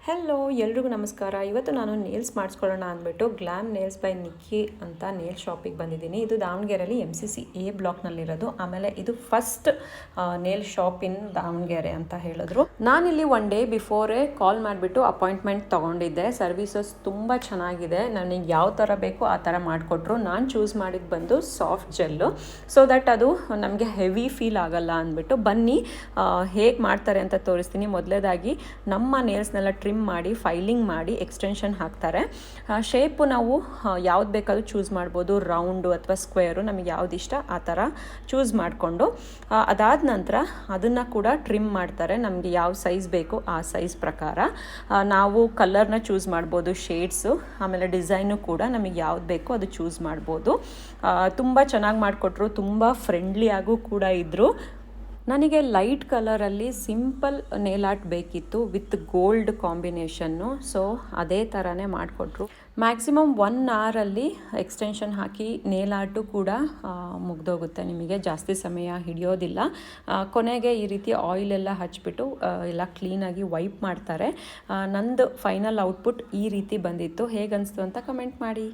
Hello ಎಲ್ರಿಗೂ ನಮಸ್ಕಾರ. ಇವತ್ತು ನಾನು ನೇಲ್ಸ್ ಮಾಡಿಸ್ಕೊಳ್ಳೋಣ ಅಂದ್ಬಿಟ್ಟು ಗ್ಲಾಮ್ ನೇಲ್ಸ್ ಬೈ ನಿಕ್ಕಿ ಅಂತ ನೇಲ್ ಶಾಪಿಗೆ ಬಂದಿದ್ದೀನಿ. ಇದು ದಾವಣಗೆರೆಯಲ್ಲಿ MCC A ಬ್ಲಾಕ್ನಲ್ಲಿರೋದು. ಆಮೇಲೆ ಇದು ಫಸ್ಟ್ ನೇಲ್ ಶಾಪ್ ಇನ್ ದಾವಣಗೆರೆ ಅಂತ ಹೇಳಿದ್ರು. ನಾನಿಲ್ಲಿ ಒನ್ ಡೇ ಬಿಫೋರೇ ಕಾಲ್ ಮಾಡಿಬಿಟ್ಟು ಅಪಾಯಿಂಟ್ಮೆಂಟ್ ತೊಗೊಂಡಿದ್ದೆ. ಸರ್ವಿಸಸ್ ತುಂಬ ಚೆನ್ನಾಗಿದೆ. ನನಗೆ ಯಾವ ಥರ ಬೇಕೋ ಆ ಥರ ಮಾಡಿಕೊಟ್ರು. ನಾನು ಚೂಸ್ ಮಾಡಿದ್ದು ಬಂದು ಸಾಫ್ಟ್ ಜೆಲ್ಲು, ಸೊ ದಟ್ ಅದು ನಮಗೆ ಹೆವಿ ಫೀಲ್ ಆಗಲ್ಲ ಅಂದ್ಬಿಟ್ಟು. ಬನ್ನಿ ಹೇಗೆ ಮಾಡ್ತಾರೆ ಅಂತ ತೋರಿಸ್ತೀನಿ. ಮೊದಲೇದಾಗಿ ನಮ್ಮ ನೇಲ್ಸ್ನೆಲ್ಲ ಮಾಡಿ ಫೈಲಿಂಗ್ ಮಾಡಿ ಎಕ್ಸ್ಟೆನ್ಷನ್ ಹಾಕ್ತಾರೆ. ಶೇಪು ನಾವು ಯಾವ್ದು ಬೇಕಾದ್ರೂ ಚೂಸ್ ಮಾಡ್ಬೋದು, ರೌಂಡು ಅಥವಾ ಸ್ಕ್ವೇರು, ನಮಗೆ ಯಾವ್ದು ಇಷ್ಟ ಆ ಥರ ಚೂಸ್ ಮಾಡಿಕೊಂಡು ಅದಾದ ನಂತರ ಅದನ್ನು ಕೂಡ ಟ್ರಿಮ್ ಮಾಡ್ತಾರೆ. ನಮಗೆ ಯಾವ ಸೈಜ್ ಬೇಕು ಆ ಸೈಜ್ ಪ್ರಕಾರ ನಾವು ಕಲರ್ನ ಚೂಸ್ ಮಾಡ್ಬೋದು, ಶೇಡ್ಸು, ಆಮೇಲೆ ಡಿಸೈನು ಕೂಡ ನಮಗೆ ಯಾವ್ದು ಬೇಕೋ ಅದು ಚೂಸ್ ಮಾಡ್ಬೋದು. ತುಂಬ ಚೆನ್ನಾಗಿ ಮಾಡಿಕೊಟ್ರು, ತುಂಬ ಫ್ರೆಂಡ್ಲಿಯಾಗೂ ಕೂಡ ಇದ್ದರು. ನನಗೆ ಲೈಟ್ ಕಲರಲ್ಲಿ ಸಿಂಪಲ್ ನೇಲ್ ಆರ್ಟ್ ಬೇಕಿತ್ತು ವಿತ್ ಗೋಲ್ಡ್ ಕಾಂಬಿನೇಷನ್ನು, ಸೊ ಅದೇ ಥರನೇ ಮಾಡಿಕೊಟ್ರು. ಮ್ಯಾಕ್ಸಿಮಮ್ 1 ಅವರಲ್ಲಿ ಎಕ್ಸ್ಟೆನ್ಷನ್ ಹಾಕಿ ನೇಲ್ ಆರ್ಟು ಕೂಡ ಮುಗ್ದೋಗುತ್ತೆ, ನಿಮಗೆ ಜಾಸ್ತಿ ಸಮಯ ಹಿಡಿಯೋದಿಲ್ಲ. ಕೊನೆಗೆ ಈ ರೀತಿ ಆಯಿಲೆಲ್ಲ ಹಚ್ಬಿಟ್ಟು ಎಲ್ಲ ಕ್ಲೀನಾಗಿ ವೈಪ್ ಮಾಡ್ತಾರೆ. ನಂದು ಫೈನಲ್ ಔಟ್ಪುಟ್ ಈ ರೀತಿ ಬಂದಿತ್ತು. ಹೇಗನ್ನಿಸ್ತು ಅಂತ ಕಮೆಂಟ್ ಮಾಡಿ.